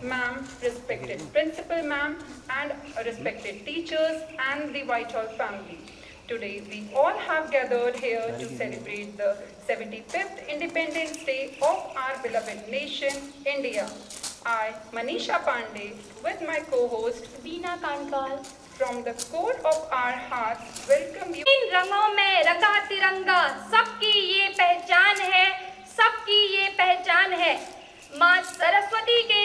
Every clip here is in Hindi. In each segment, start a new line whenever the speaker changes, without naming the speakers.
ma'am, respected principal ma'am, and respected teachers and the Whitehall family. Today we all have gathered here to celebrate the 75th Independence Day of our beloved nation, India. I, Manisha Pandey, with my co-host
Bina कानकाल
from the core of our hearts, welcome you.
इन रंगों में रंगा तिरंगा, सबकी ये पहचान है, सबकी ये पहचान है। माँ सरस्वती के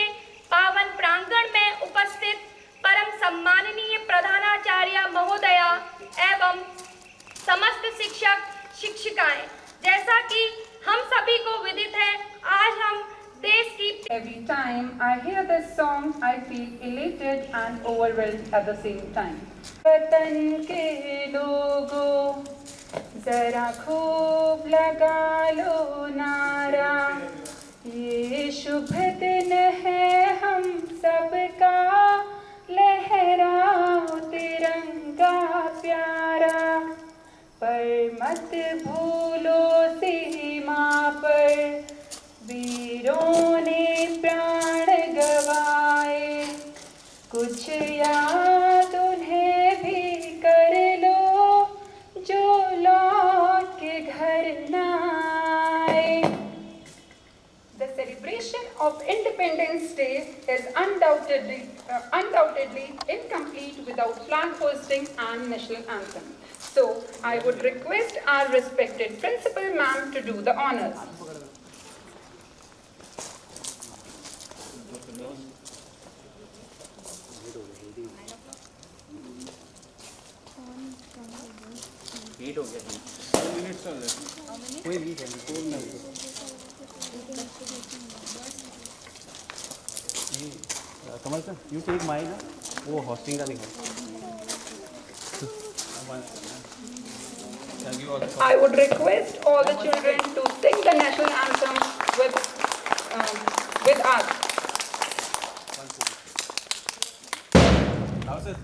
पावन प्रांगण में उपस्थित परम सम्माननीय प्रधानाचार्य महोदया एवं समस्त शिक्षक शिक्षिकाएं, जैसा कि हम सभी को विदित है, आज हम देश की
Every time I hear this song, I feel elated and overwhelmed at the same time. वतन के लोगों, जरा खूब लगा लो नारा, ये शुभ दिन है हम सबका, लहराओ तिरंगा प्यारा, पर मत भूलो सीमा पर वीरों ने प्राण गवाए, कुछ याद उन्हें भी कर लो जो लौट के घर न आए। The celebration of Independence Day is undoubtedly incomplete without flag hosting and national anthem. So, I would request our respected principal ma'am to do the honors.
Heat हो गया 2 मिनट्स चल कोई नहीं है कोई नहीं कमल सर यू टेक माय ना वो होस्टिंग का दिखा
I would request all the children to sing the national anthem with us.
Now, sir.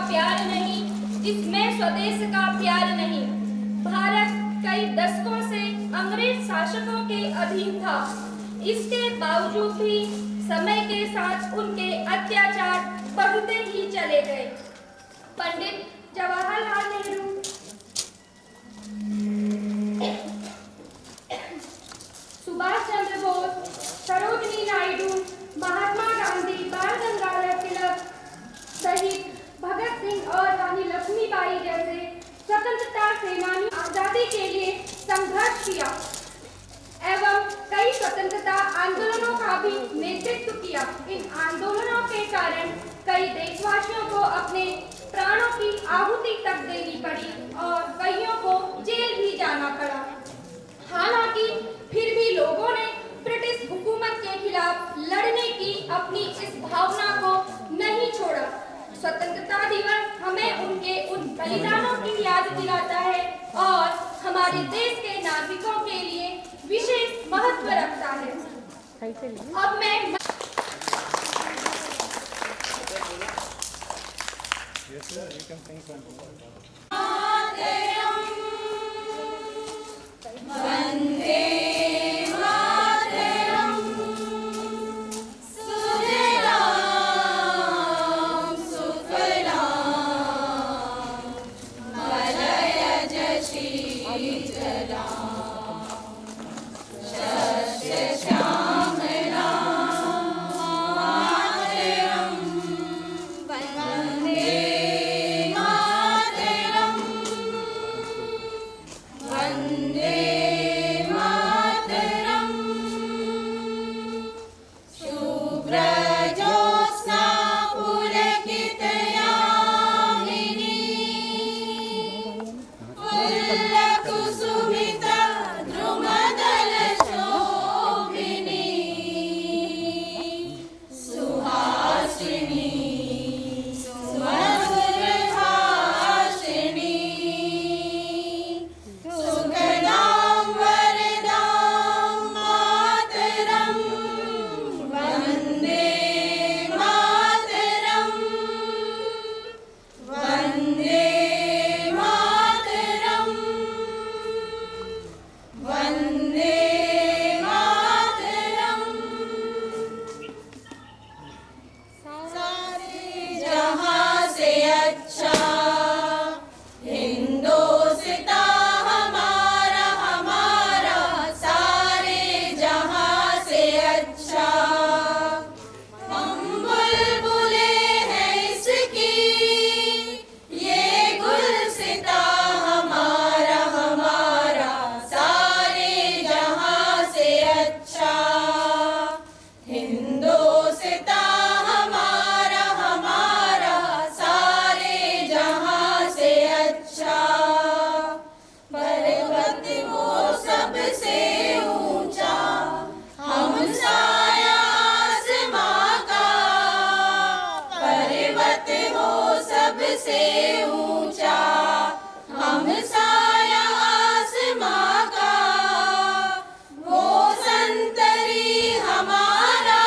प्यार नहीं, इसमें स्वदेश का प्यार नहीं। भारत कई दशकों से अंग्रेज शासकों के अधीन था। इसके बावजूद भी समय के साथ उनके अत्याचार बढ़ते ही चले गए। पंडित जवाहरलाल नेहरू, सुभाष चंद्र बोस, सरोजिनी नायडू, महात्मा गांधी, बाल गंगाधर तिलक सहित भगत सिंह और रानी लक्ष्मीबाई जैसे स्वतंत्रता सेनानी आजादी के लिए संघर्ष किया एवं कई स्वतंत्रता आंदोलनों का भी नेतृत्व किया। इन आंदोलनों के कारण कई देशवासियों को अपने प्राणों की आहुति तक देनी पड़ी और कईयों को जेल भी जाना पड़ा। हालांकि फिर भी लोगों ने ब्रिटिश हुकूमत के खिलाफ लड़ने की अपनी इस भावना को नहीं छोड़ा। स्वतंत्रता दिवस हमें उनके उन बलिदानों की याद दिलाता है और हमारे देश के नागरिकों के लिए विशेष महत्व रखता है। अब मैं
अच्छा, हिंदोस्तां हमारा हमारा सारे जहां से अच्छा। हम बुलबुले हैं इसकी, ये गुलसितां हमारा हमारा सारे जहां से अच्छा। हिंदोस्तां हमारा हमारा सारे जहां से अच्छा। पर्वत वो सबसे ऊंचा, हम साया आसमां का। पर्वत हो सबसे ऊंचा, हम साया आसमां का। वो संतरी हमारा,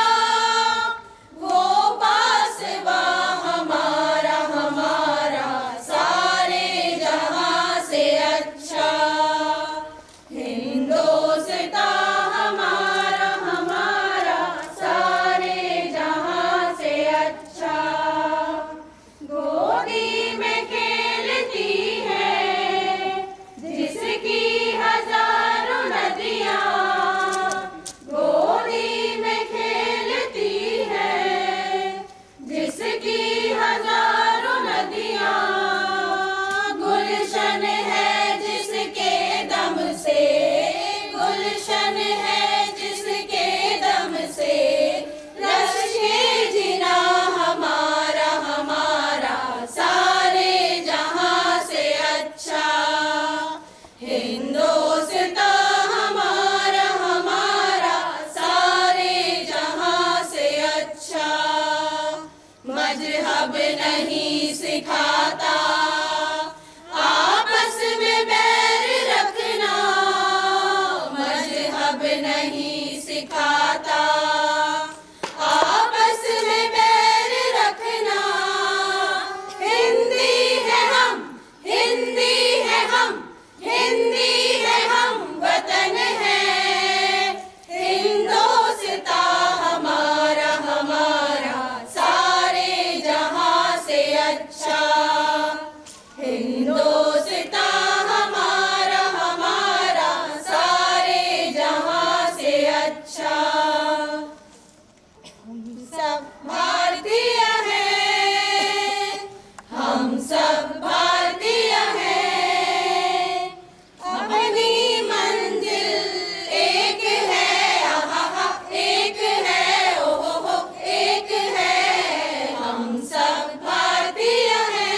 वो पासवा हमारा हमारा सारे जहां से अच्छा। हिंदोस्तां हमारा हमारा सारे जहां से अच्छा। गोदी में खेलती है जिसकी हजारों नदियां, गोदी में खेलती है जिसकी हजारों नदियां। गुलशन है जिसके दम से, गुलशन है जिसके दम से, लश्के जिना हमारा हमारा सारे जहां से अच्छा। हिंदोस्तां हमारा हमारा सारे जहां से अच्छा। मजहब नहीं सिखाता आपस में बैर रखना, मजहब नहीं सिखाता आपस में बैर रखना। हिंदी है हम, हिंदी है हम, हिंदी है हम, वतन है हिंदोस्तां हमारा हमारा सारे जहां से अच्छा। हिंदोस्तां हमारा हमारा सारे जहां से अच्छा। हम सब भारतीय हैं, हम सब भारतीय हैं। अपनी मंजिल एक है, आहा एक है, ओहो एक है। हम सब भारतीय हैं,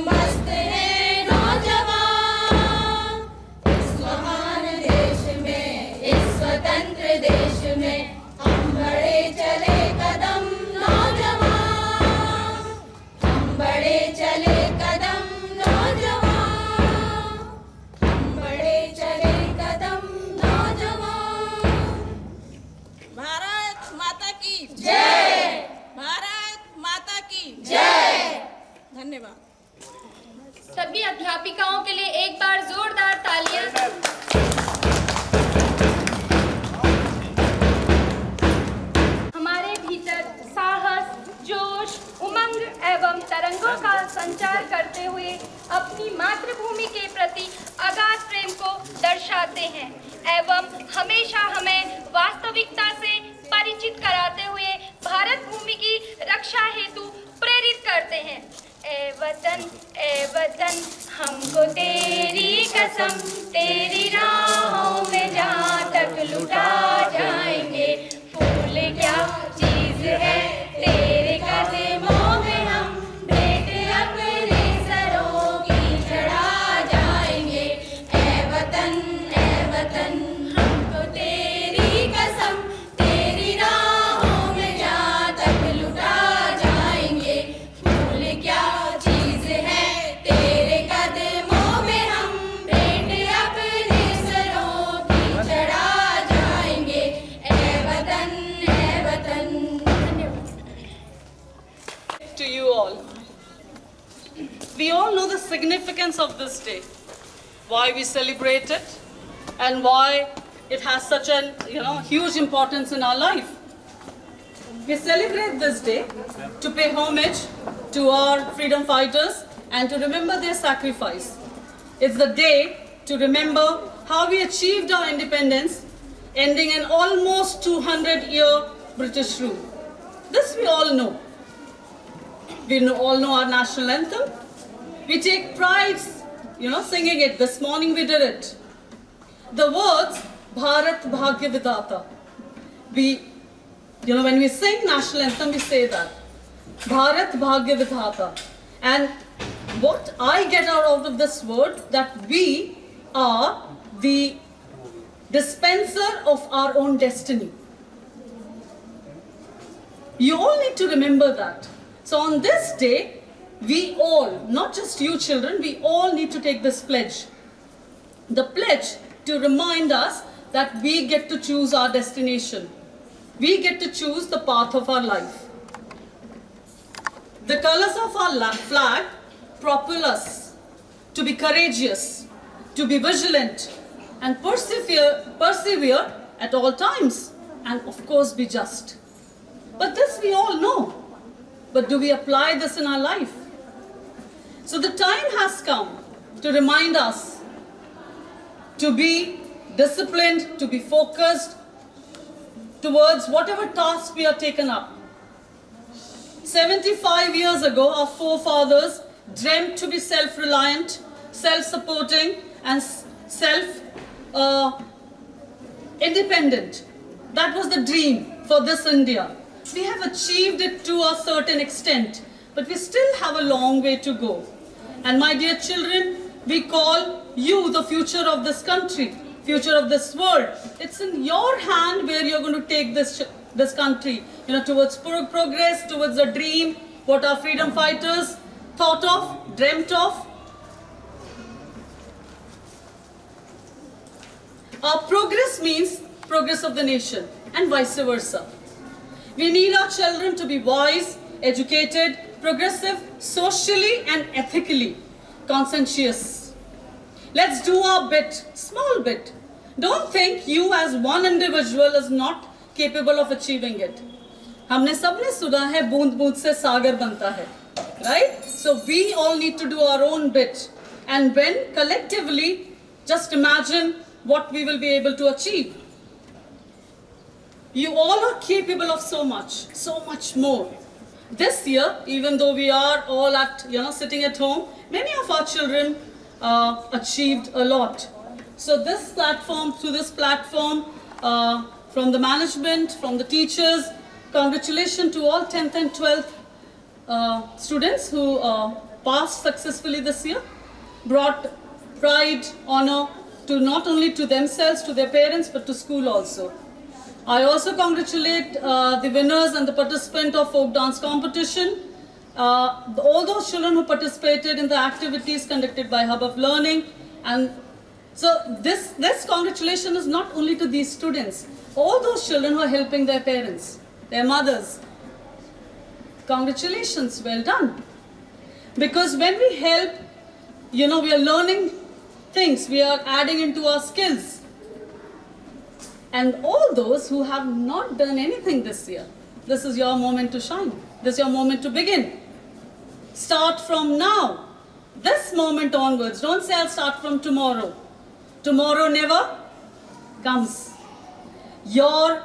मस्त हैं नौजवान। इस महान देश में, इस स्वतंत्र देश में हम बढ़े चले कदम नौजवान। हम बढ़े चले कदम नौजवान। हम बढ़े चले कदम नौजवान। भारत माता की जय। भारत माता की जय। धन्यवाद।
सभी अध्यापिकाओं के लिए एक बार जोरदार तालियां। हमारे भीतर साहस, जोश, उमंग एवं तरंगों का संचार करते हुए अपनी मातृभूमि के प्रति अगाध प्रेम को दर्शाते हैं एवं हमेशा हमें वास्तविकता से परिचित कराते हुए भारत भूमि की रक्षा हेतु प्रेरित करते हैं। ए वतन हमको तेरी कसम, तेरी राहों में जहाँ तक लुटा जाएंगे। फूल क्या चीज है तेरे कदमों में, हम भेंट अपने सरों की चढ़ा जाएंगे। ए वतन हमको तेरी कसम, तेरी राहों में जहाँ तक लुटा जाएंगे। फूल क्या चीज है तेरे कदमों में, हम भेंट अपने सरों की चढ़ा जाएंगे। ए वतन
To you all. We all know the significance of this day, why we celebrate it, and why it has such an huge importance in our life. We celebrate this day to pay homage to our freedom fighters and to remember their sacrifice. It's the day to remember how we achieved our independence, ending an almost 200-year British rule. This we all know. We all know our national anthem. We take pride, singing it. This morning we did it. The words Bharat Bhagya Vidata. When we sing national anthem, we say that Bharat Bhagya Vidata. And what I get out of this word, that we are the dispenser of our own destiny. You all need to remember that. So on this day, we all, not just you children, we all need to take this pledge. The pledge to remind us that we get to choose our destination. We get to choose the path of our life. The colors of our flag propel us to be courageous, to be vigilant, and persevere at all times, and of course be just. But this we all know. But do we apply this in our life? So the time has come to remind us to be disciplined, to be focused towards whatever task we are taken up. 75 years ago, our forefathers dreamt to be self-reliant, self-supporting, and self-independent. That was the dream for this India. We have achieved it to a certain extent, but we still have a long way to go. And my dear children, we call you the future of this country, future of this world. It's in your hand where you're going to take this country, towards progress, towards a dream, what our freedom fighters thought of, dreamt of. Our progress means progress of the nation, and vice versa. We need our children to be wise, educated, progressive, socially and ethically conscientious. Let's do our bit, small bit. Don't think you as one individual is not capable of achieving it. हमने सबने सुना है बूंद बूंद से सागर बनता है, right? So we all need to do our own bit, and when collectively, just imagine what we will be able to achieve. You all are capable of so much more. This year, even though we are all sitting at home, many of our children achieved a lot. So through this platform, from the management, from the teachers, congratulations to all 10th and 12th students who passed successfully this year, brought pride, honor to not only to themselves, to their parents, but to school also. I also congratulate the winners and the participant of folk dance competition, all those children who participated in the activities conducted by Hub of Learning. And so this congratulation is not only to these students, all those children who are helping their parents, their mothers. Congratulations, well done. Because when we help, we are learning things, we are adding into our skills. And all those who have not done anything this year, this is your moment to shine. This is your moment to begin. Start from now. This moment onwards. Don't say I'll start from tomorrow. Tomorrow never comes. Your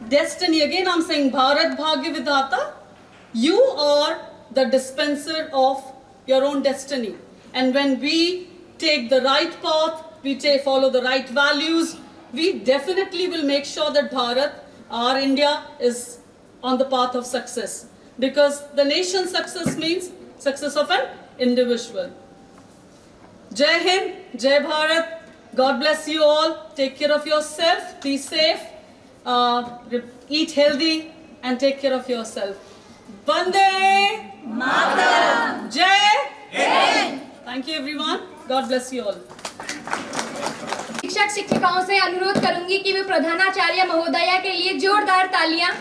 destiny, again I'm saying Bharat Bhagya Vidhata, you are the dispenser of your own destiny. And when we take the right path, we follow the right values, we definitely will make sure that Bharat, our India, is on the path of success. Because the nation's success means success of an individual. Jai Hind, Jai Bharat. God bless you all. Take care of yourself. Be safe. Eat healthy and take care of yourself. Vande Mataram. Jai Hind. Thank you everyone. God bless you all.
शिक्षक शिक्षिकाओं से अनुरोध करूंगी कि वे प्रधानाचार्य महोदया के लिए जोरदार तालियां।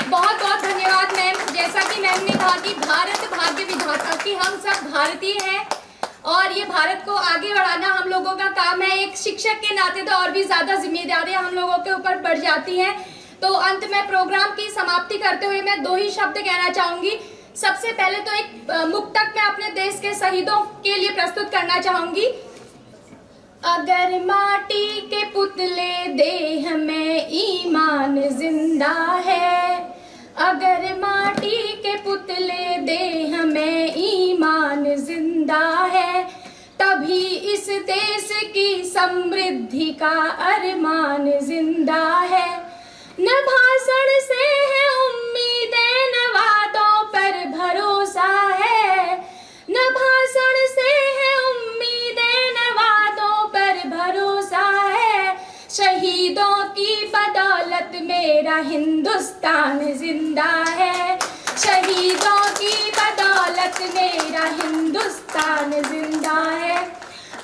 बहुत बहुत धन्यवाद मैम। जैसा कि मैम ने कहा कि भारत भाग्य विधाता, कि हम सब भारतीय हैं और ये भारत को आगे बढ़ाना हम लोगों का काम है। एक शिक्षक के नाते तो और भी ज़्यादा जिम्मेदारियां हम लोगों के ऊपर बढ़ जाती हैं। तो अंत में प्रोग्राम की समाप्ति करते हुए मैं 2 ही शब्द कहना चाहूँगी। सबसे पहले तो एक मुक्तक मैं अपने देश के शहीदों के लिए प्रस्तुत करना चाहूँगी। अगर माटी के पुतले देह में ईमान जिंदा है, अगर माटी के पुतले देह में ईमान जिंदा है, तभी इस देश की समृद्धि का अरमान जिंदा है। न भाषण से है उम्मीदें, न वादों पर भरोसा है, न भाषण से है उम्मीदें, न वादों पर भरोसा है। शहीदों की बदौलत मेरा हिंदुस्तान जिंदा है, शहीदों की बदौलत मेरा हिंदुस्तान जिंदा है।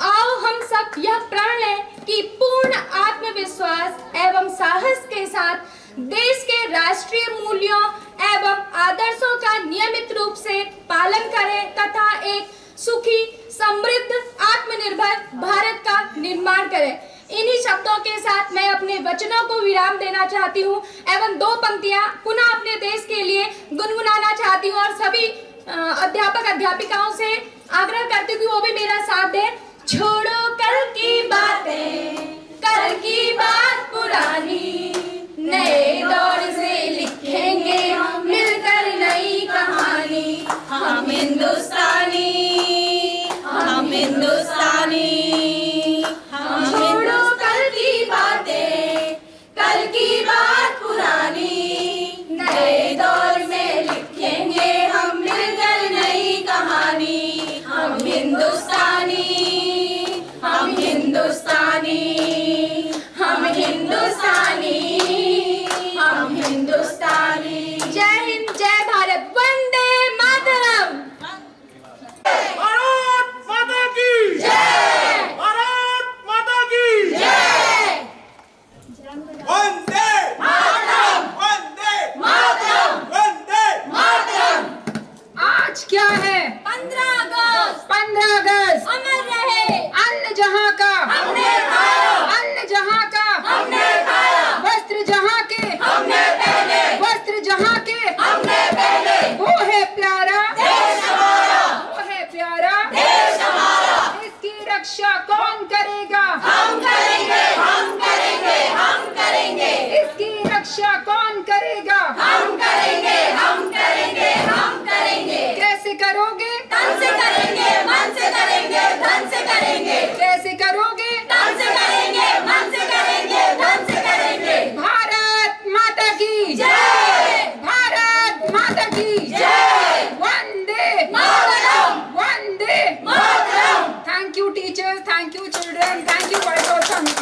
आओ हम सब यह प्रण लें कि पूर्ण आत्मविश्वास एवं साहस के साथ देश के राष्ट्रीय मूल्यों एवं आदर्शों का नियमित रूप से पालन करें तथा एक सुखी, समृद्ध, आत्मनिर्भर भारत का निर्माण करें। इन्हीं शब्दों के साथ मैं अपने वचनों को विराम देना चाहती हूँ एवं 2 पंक्तियाँ पुनः अपने देश के लिए गुनगुनाना चाहती हूँ और सभी अध्यापक अध्यापिकाओं से आग्रह करती हूँ कि वो भी मेरा साथ दें। छोड़ो कल की बातें, कल की बात पुरानी, नए दौर से लिखेंगे हम मिलकर नई कहानी। हम हिंदुस्तानी, हम हिंदुस्तानी, हम छोड़ो कल की बातें, कल की बात पुरानी, नए दौर में लिखेंगे हम मिलकर नई कहानी। हम हिंदुस्तानी, हम हिंदुस्तानी, हम हिंदुस्तानी, हम हिंदुस्तानी। जय हिंद, जय भारत, वंदे मातरम।
भारत माता की
जय,
भारत माता की
जय,
वंदे मातरम, वंदे
मातरम,
वंदे
मातरम।
आज क्या है?
15 अगस्त,
15 अगस्त। you teachers, thank you children, thank you White House family.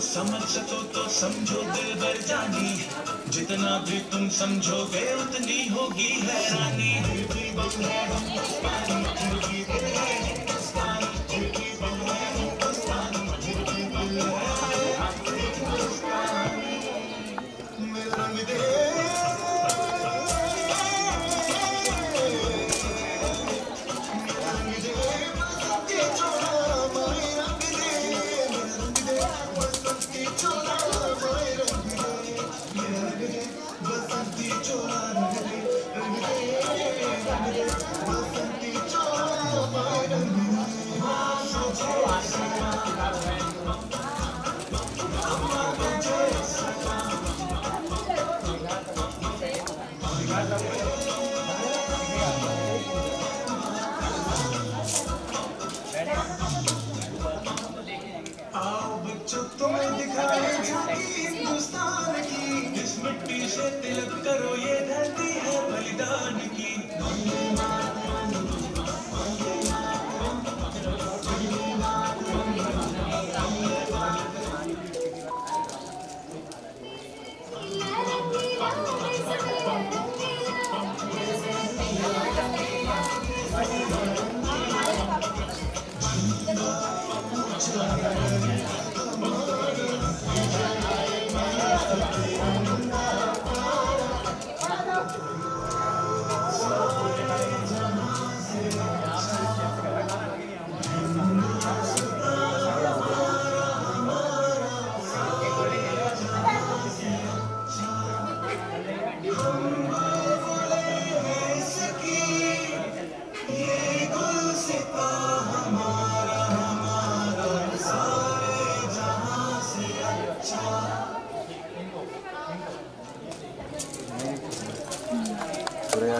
समझ सको तो समझो दिल भर जानी, जितना भी तुम समझोगे उतनी होगी हैरानी। आओ बच्चों तुम्हें दिखाए झांकी हिंदुस्तान की, इस मिट्टी से तिलक करो ये धरती है बलिदान की।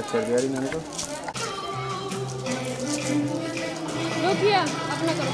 चल गया रही मैंने तो
रोकिए अपना करो।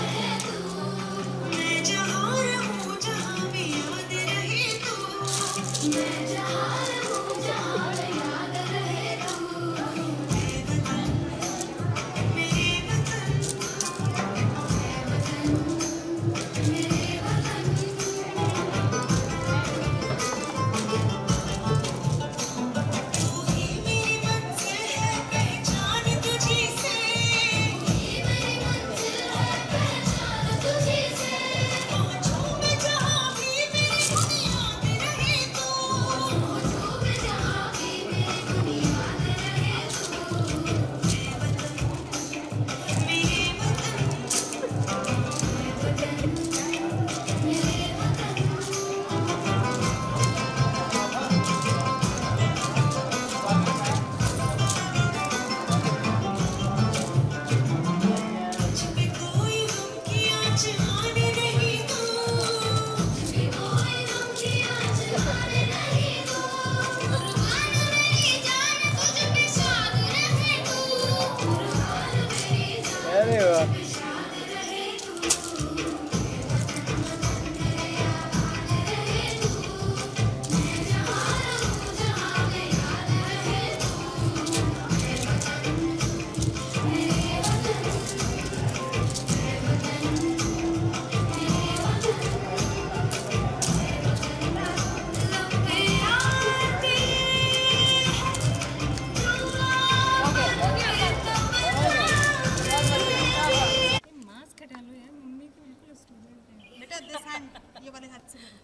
बेटा दिस हैंड, ये वाले हाथ से करो.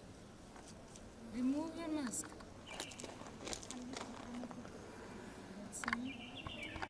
Remove your mask. Let's see.